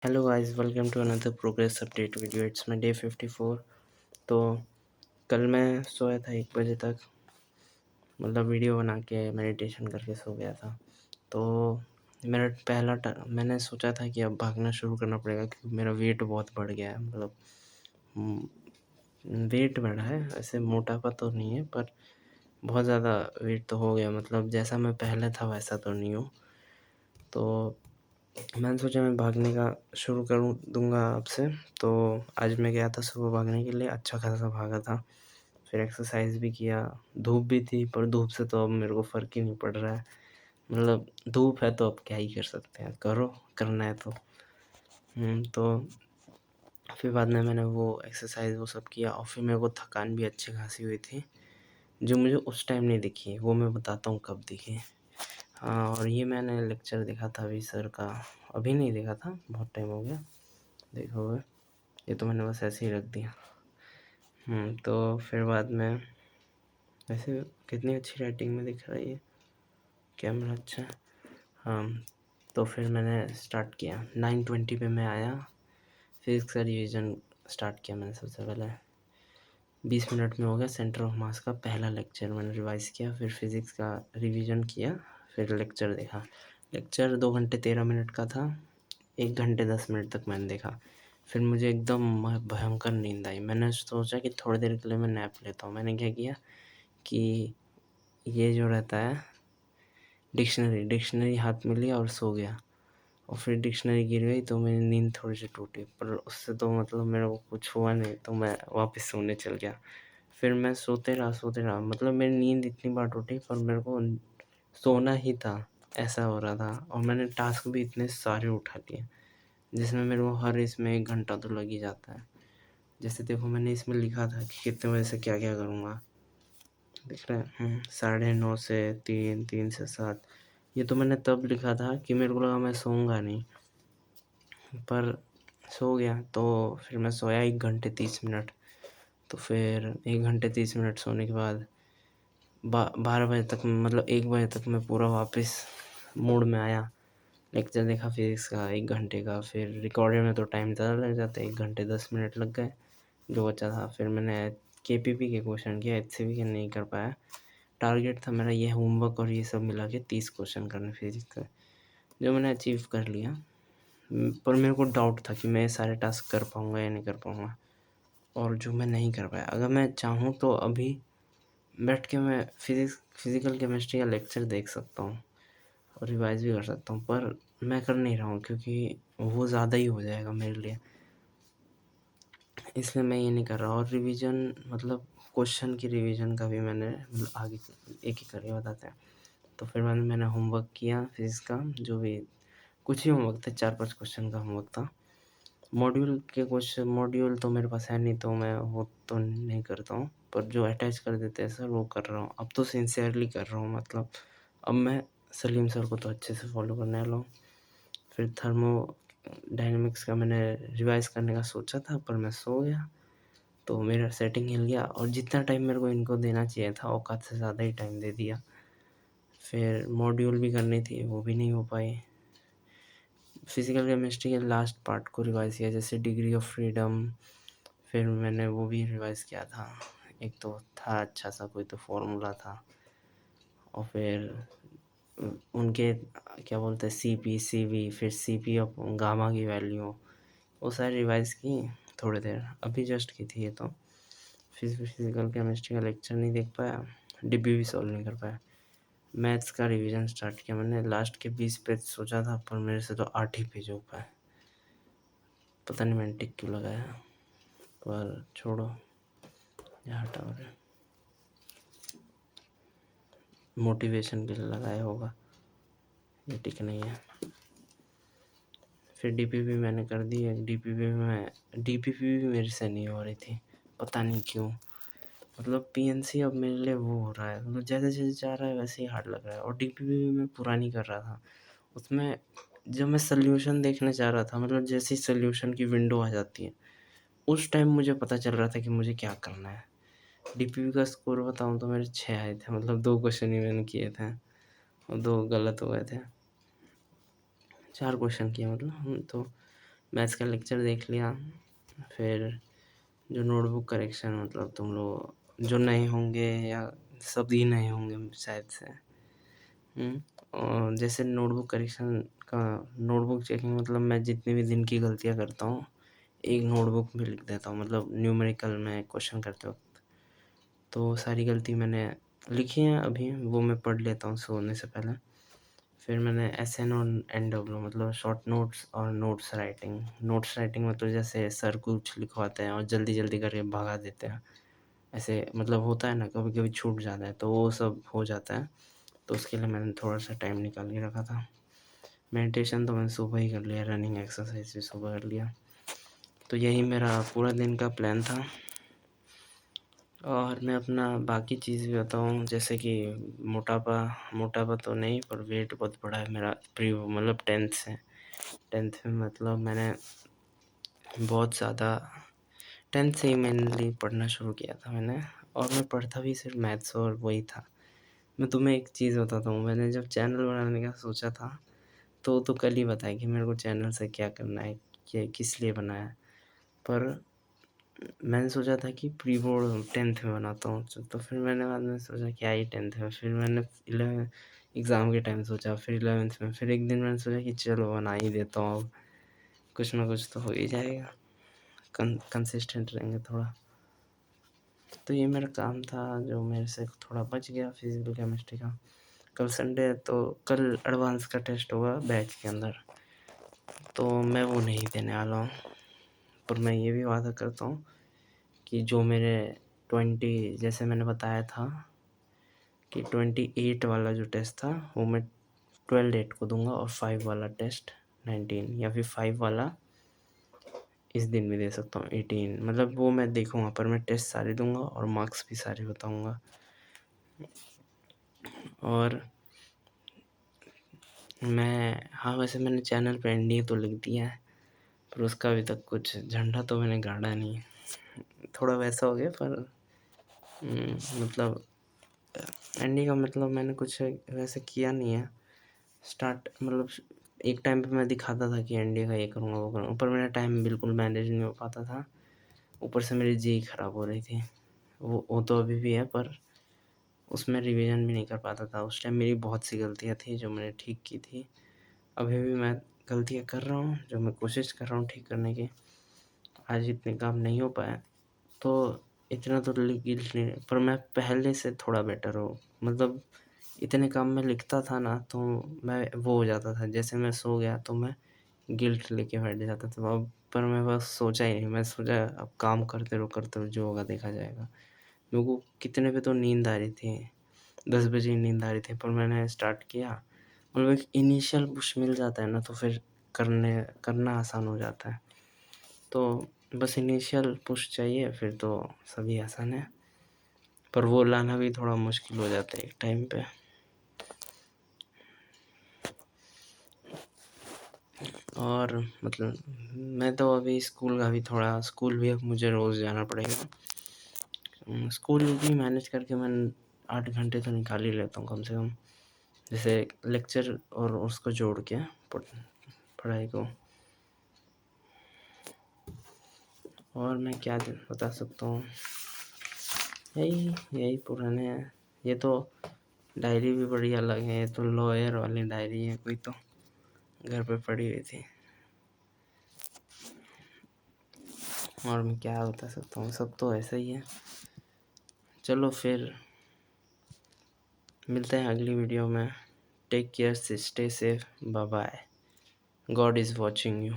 Hello guys, welcome to another progress update video. It's my day 54। तो कल मैं सोया था 1 बजे तक, मतलब वीडियो बना के मेडिटेशन करके सो गया था। तो मेरा मैंने सोचा था कि अब भागना शुरू करना पड़ेगा क्योंकि मेरा वेट बहुत बढ़ गया है। मतलब वेट बढ़ा है, ऐसे मोटापा तो नहीं है पर बहुत ज़्यादा वेट तो हो गया। मतलब जैसा मैं पहले था वैसा तो नहीं हूँ। तो मैंने सोचा मैं भागने का शुरू करूँ दूँगा अब से। तो आज मैं गया था सुबह भागने के लिए, अच्छा खासा भागा था। फिर एक्सरसाइज़ भी किया, धूप भी थी पर धूप से तो अब मेरे को फ़र्क ही नहीं पड़ रहा है। मतलब धूप है तो अब क्या ही कर सकते हैं, करो, करना है तो। तो फिर बाद में मैंने वो एक्सरसाइज़ वो सब किया और फिर मेरे को थकान भी अच्छी खासी हुई थी, जो मुझे उस टाइम नहीं दिखी, वो मैं बताता हूँ कब दिखी। हाँ, और ये मैंने लेक्चर देखा था अभी सर का, अभी नहीं देखा था, बहुत टाइम हो गया देखा हुआ। ये तो मैंने बस ऐसे ही रख दिया। तो फिर बाद में वैसे कितनी अच्छी राइटिंग में दिख रही है, कैमरा अच्छा है। हाँ, तो फिर मैंने स्टार्ट किया 9:20 पे मैं आया। फिज़िक्स का रिवीजन स्टार्ट किया मैंने सबसे पहले। 20 मिनट में हो गया सेंटर ऑफ मास का पहला लेक्चर मैंने रिवाइज़ किया। फिर फिज़िक्स का रिवीजन किया, फिर लेक्चर देखा। लेक्चर 2 घंटे 13 मिनट का था, 1 घंटे 10 मिनट तक मैंने देखा। फिर मुझे एकदम भयंकर नींद आई। मैंने सोचा कि थोड़ी देर के लिए मैं नैप लेता हूँ। मैंने क्या किया कि ये जो रहता है डिक्शनरी हाथ में लिया और सो गया। और फिर डिक्शनरी गिर गई तो मेरी नींद थोड़ी सी टूटी, पर उससे तो मतलब मेरे को कुछ हुआ नहीं, तो मैं वापस सोने चल गया। फिर मैं सोते रहा, मतलब मेरी नींद इतनी बार टूटी पर मेरे को सोना ही था, ऐसा हो रहा था। और मैंने टास्क भी इतने सारे उठा लिए जिसमें मेरे को हर इसमें 1 घंटा तो लग ही जाता है। जैसे देखो मैंने इसमें लिखा था कि कितने बजे से क्या-क्या करूँगा, दिख रहा है? 9:30 से 3, 3 से 7। ये तो मैंने तब लिखा था कि मेरे को लगा मैं सोऊँगा नहीं, पर सो गया। तो फिर मैं सोया 1 घंटे 30 मिनट। तो फिर 1 घंटे 30 मिनट सोने के बाद 12 बजे तक, मतलब 1 बजे तक मैं पूरा वापस मूड में आया। लेक्चर देखा फिज़िक्स का 1 घंटे का, फिर रिकॉर्डेड में तो टाइम ज़्यादा लग जाता है, 1 घंटे 10 मिनट लग गए जो बचा था। फिर मैंने केपीपी के क्वेश्चन किया, एचसीवी के नहीं कर पाया। टारगेट था मेरा ये होमवर्क और ये सब मिला के 30 क्वेश्चन करने फिज़िक्स का, जो मैंने अचीव कर लिया। पर मेरे को डाउट था कि मैं ये सारे टास्क कर पाऊँगा या नहीं कर पाऊँगा, और जो मैं नहीं कर पाया। अगर मैं चाहूँ तो अभी बैठ के मैं फिज़िकल केमिस्ट्री का लेक्चर देख सकता हूँ और रिवाइज़ भी कर सकता हूँ, पर मैं कर नहीं रहा हूँ क्योंकि वो ज़्यादा ही हो जाएगा मेरे लिए, इसलिए मैं ये नहीं कर रहा। और रिवीजन, मतलब क्वेश्चन की रिवीजन का भी मैंने, मतलब आगे एक-एक करके बताते हैं। तो फिर मैंने होमवर्क किया फिज़िक्स का, जो भी कुछ ही होमवर्क था, 4-5 क्वेश्चन का होमवर्क था। मॉड्यूल तो मेरे पास है नहीं, तो मैं वो तो नहीं करता हूँ, पर जो अटैच कर देते हैं सर वो कर रहा हूँ। अब तो सिंसियरली कर रहा हूँ, मतलब अब मैं सलीम सर को तो अच्छे से फॉलो करने वाला हूँ। फिर थर्मोडायनेमिक्स का मैंने रिवाइज़ करने का सोचा था पर मैं सो गया, तो मेरा सेटिंग हिल गया और जितना टाइम मेरे को इनको देना चाहिए था औकात से ज़्यादा ही टाइम दे दिया। फिर मॉड्यूल भी करनी थी, वो भी नहीं हो पाई। फिज़िकल केमिस्ट्री के लास्ट पार्ट को रिवाइज़ किया, जैसे डिग्री ऑफ फ्रीडम, फिर मैंने वो भी रिवाइज़ किया था। एक तो था अच्छा सा कोई तो फ़ॉर्मूला था, और फिर उनके क्या बोलते हैं सीपी, सीवी, फिर सीपी ऑफ गामा की वैल्यू, वो सारी रिवाइज़ की थोड़ी देर, अभी जस्ट की थी ये तो। फिज़िकल केमिस्ट्री का लेक्चर नहीं देख पाया, डिब्बी भी सॉल्व नहीं कर पाया। मैथ्स का रिवीजन स्टार्ट किया मैंने, लास्ट के 20 पेज सोचा था पर मेरे से तो 8 ही पेज हो पाए। पता नहीं मैंने टिक क्यों लगाया, पर छोड़ो, ये हटाओ रे। मोटिवेशन के लिए लगाया होगा, ये टिक नहीं है। फिर डीपीपी मैंने कर दी है। डीपीपी भी मेरे से नहीं हो रही थी, पता नहीं क्यों। मतलब पीएनसी अब मेरे लिए वो हो रहा है, मतलब जैसे-जैसे जा रहा है वैसे ही हार्ड लग रहा है। और डीपीपी भी मैं पुरानी कर रहा था, उसमें जब मैं सॉल्यूशन देखने जा रहा था, मतलब जैसे ही सॉल्यूशन की विंडो आ जाती है, उस टाइम मुझे पता चल रहा था कि मुझे क्या करना है। डीपीपी का स्कोर बताऊँ तो मेरे 6 आए थे, मतलब 2 क्वेश्चन ही मैंने किए थे और 2 गलत हो गए थे। 4 क्वेश्चन किए मतलब तो मैथ्स का लेक्चर देख लिया। फिर जो नोटबुक करेक्शन, मतलब तुम लोग जो नए होंगे या सभी नए होंगे शायद से, और जैसे नोटबुक करेक्शन का नोटबुक चेकिंग, मतलब मैं जितनी भी दिन की गलतियाँ करता हूँ एक नोटबुक में लिख देता हूँ, मतलब न्यूमेरिकल में क्वेश्चन करते वक्त। तो सारी गलती मैंने लिखी है अभी, वो मैं पढ़ लेता हूँ सोने से पहले। फिर मैंने SN और NW, मतलब शॉर्ट नोट्स और नोट्स राइटिंग मतलब जैसे सर कुछ लिखवाते हैं और जल्दी जल्दी करके भगा देते हैं, ऐसे मतलब होता है ना, कभी कभी छूट जाता है, तो वो सब हो जाता है। तो उसके लिए मैंने थोड़ा सा टाइम निकाल के रखा था। मेडिटेशन तो मैंने सुबह ही कर लिया, रनिंग एक्सरसाइज भी सुबह कर लिया। तो यही मेरा पूरा दिन का प्लान था। और मैं अपना बाकी चीज़ भी बताऊँ, जैसे कि मोटापा तो नहीं, पर वेट बहुत बढ़ा है मेरा मतलब 10th में, मतलब मैंने बहुत ज़्यादा 10th से ही मेनली पढ़ना शुरू किया था मैंने। और मैं पढ़ता भी सिर्फ मैथ्स और वही था। मैं तुम्हें एक चीज़ बताता हूँ, मैंने जब चैनल बनाने का सोचा था तो कल ही बताया कि मेरे को चैनल से क्या करना है, किस लिए बनाया है। पर मैंने सोचा था कि प्री बोर्ड 10th में बनाता हूँ, तो फिर मैंने बाद में सोचा क्या ही 10th में, फिर मैंने 11 एग्ज़ाम के टाइम सोचा, फिर 11th में, फिर एक दिन मैंने सोचा कि चलो बना ही देता हूँ, अब कुछ ना कुछ तो हो ही जाएगा, कंसिस्टेंट रहेंगे थोड़ा। तो ये मेरा काम था जो मेरे से थोड़ा बच गया फिजिकल केमिस्ट्री का। कल संडे है तो कल एडवांस का टेस्ट होगा बैच के अंदर, तो मैं वो नहीं देने वाला हूँ। पर मैं ये भी वादा करता हूँ कि जो मेरे 20, जैसे मैंने बताया था कि 28 वाला जो टेस्ट था वो मैं 12/8 को दूंगा, और 5 वाला टेस्ट 19, या फिर 5 वाला इस दिन भी दे सकता हूँ 18, मतलब वो मैं देखूँगा, पर मैं टेस्ट सारे दूंगा और मार्क्स भी सारे बताऊँगा। और हाँ, वैसे मैंने चैनल पे NDA तो लिख दिया है, पर उसका अभी तक कुछ झंडा तो मैंने गाड़ा नहीं है। थोड़ा वैसा हो गया, पर मतलब NDA का मतलब मैंने कुछ वैसे किया नहीं है स्टार्ट, मतलब एक टाइम पे मैं दिखाता था कि NDA का ये करूँगा वो करूँगा, पर मेरा टाइम बिल्कुल मैनेज नहीं हो पाता था। ऊपर से मेरी जेईई ख़राब हो रही थी, वो तो अभी भी है, पर उसमें रिवीजन भी नहीं कर पाता था। उस टाइम मेरी बहुत सी गलतियाँ थी जो मैंने ठीक की थी। अभी भी मैं गलतियाँ कर रहा हूँ जो मैं कोशिश कर रहा हूँ ठीक करने की। आज इतने काम नहीं हो पाए तो इतना तो गिल्ट नहीं, पर मैं पहले से थोड़ा बेटर हूँ। मतलब इतने काम मैं लिखता था ना, तो मैं वो हो जाता था, जैसे मैं सो गया तो मैं गिल्ट लेके बैठ जाता था। अब पर मैं बस सोचा ही नहीं, मैं सोचा अब काम करते रहो, जो होगा देखा जाएगा। मेरे को कितने पे तो नींद आ रही थी, 10 बजे नींद आ रही थी, पर मैंने स्टार्ट किया। मतलब एक इनिशियल पुश मिल जाता है ना, तो फिर करना आसान हो जाता है। तो बस इनिशियल पुश चाहिए, फिर तो सभी आसान है, पर वो लाना भी थोड़ा मुश्किल हो जाता है एक टाइम पे। और मतलब मैं तो अभी स्कूल भी अब मुझे रोज़ जाना पड़ेगा। स्कूल भी मैनेज करके मैं 8 घंटे तो निकाल ही लेता हूँ कम से कम, जैसे लेक्चर और उसको जोड़ के पढ़ाई को। और मैं क्या बता सकता हूँ, यही पुराने हैं। ये तो डायरी भी बड़ी अलग है, ये तो लॉयर वाली डायरी है, कोई तो घर पे पड़ी हुई थी। और मैं क्या बता सकता हूँ, सब तो ऐसा ही है। चलो फिर मिलते हैं अगली वीडियो में। Take care, stay safe, bye bye. God is watching you.